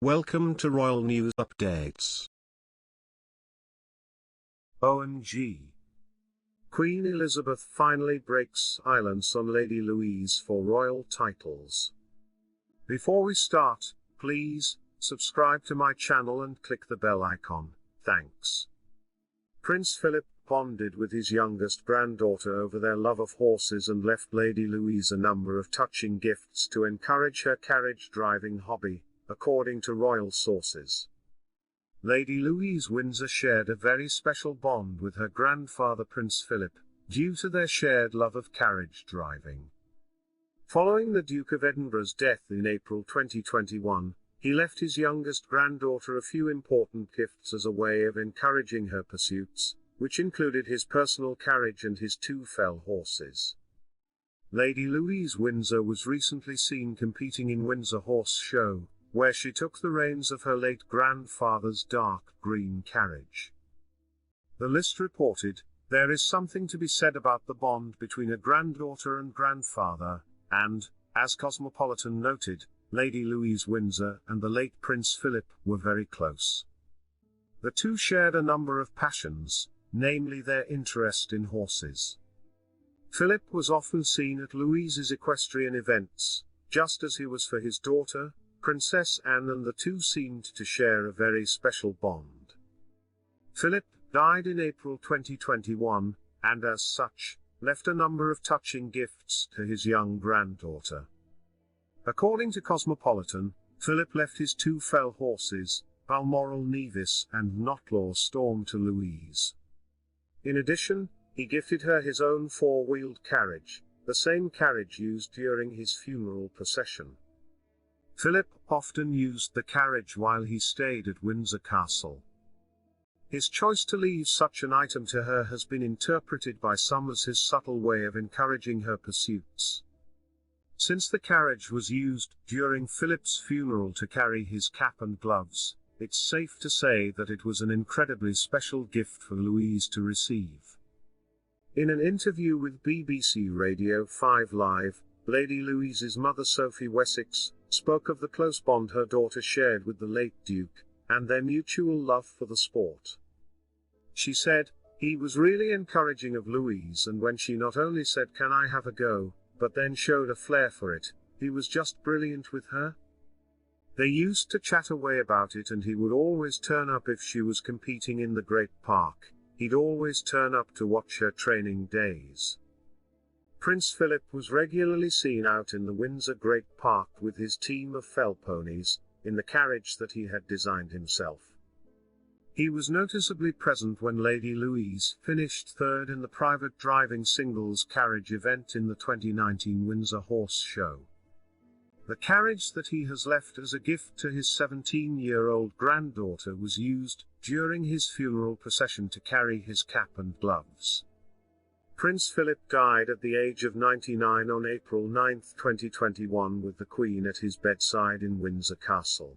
Welcome to Royal News Updates. OMG. Queen Elizabeth finally breaks silence on Lady Louise for royal titles. Before we start, please, subscribe to my channel and click the bell icon, thanks. Prince Philip bonded with his youngest granddaughter over their love of horses and left Lady Louise a number of touching gifts to encourage her carriage driving hobby, according to royal sources. Lady Louise Windsor shared a very special bond with her grandfather Prince Philip, due to their shared love of carriage driving. Following the Duke of Edinburgh's death in April 2021, he left his youngest granddaughter a few important gifts as a way of encouraging her pursuits, which included his personal carriage and his 2 fell horses. Lady Louise Windsor was recently seen competing in Windsor Horse Show, where she took the reins of her late grandfather's dark green carriage. The list reported, "There is something to be said about the bond between a granddaughter and grandfather, and, as Cosmopolitan noted, Lady Louise Windsor and the late Prince Philip were very close. The two shared a number of passions, namely their interest in horses. Philip was often seen at Louise's equestrian events, just as he was for his daughter, Princess Anne, and the two seemed to share a very special bond. Philip died in April 2021, and as such, left a number of touching gifts to his young granddaughter. According to Cosmopolitan, Philip left his 2 fell horses, Balmoral Nevis and Knotlaw Storm, to Louise. In addition, he gifted her his own 4-wheeled carriage, the same carriage used during his funeral procession. Philip often used the carriage while he stayed at Windsor Castle. His choice to leave such an item to her has been interpreted by some as his subtle way of encouraging her pursuits. Since the carriage was used during Philip's funeral to carry his cap and gloves, it's safe to say that it was an incredibly special gift for Louise to receive. In an interview with BBC Radio 5 Live, Lady Louise's mother Sophie Wessex spoke of the close bond her daughter shared with the late Duke, and their mutual love for the sport. She said, "He was really encouraging of Louise, and when she not only said 'Can I have a go?' but then showed a flair for it, he was just brilliant with her. They used to chat away about it, and he would always turn up if she was competing in the Great Park. He'd always turn up to watch her training days." Prince Philip was regularly seen out in the Windsor Great Park with his team of fell ponies, in the carriage that he had designed himself. He was noticeably present when Lady Louise finished 3rd in the private driving singles carriage event in the 2019 Windsor Horse Show. The carriage that he has left as a gift to his 17-year-old granddaughter was used during his funeral procession to carry his cap and gloves. Prince Philip died at the age of 99 on April 9, 2021, with the Queen at his bedside in Windsor Castle.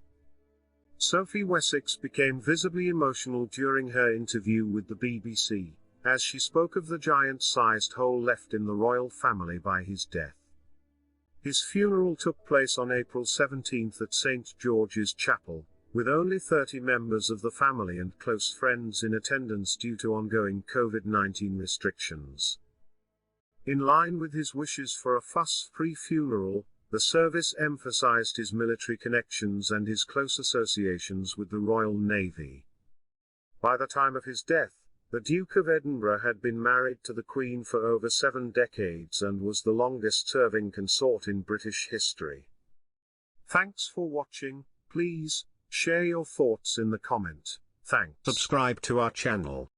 Sophie Wessex became visibly emotional during her interview with the BBC, as she spoke of the giant-sized hole left in the royal family by his death. His funeral took place on April 17 at St. George's Chapel, with only 30 members of the family and close friends in attendance due to ongoing COVID-19 restrictions. In line with his wishes for a fuss-free funeral, the service emphasized his military connections and his close associations with the Royal Navy. By the time of his death, the Duke of Edinburgh had been married to the Queen for over 7 decades and was the longest-serving consort in British history. Thanks for watching. Please share your thoughts in the comment. Thanks. Subscribe to our channel.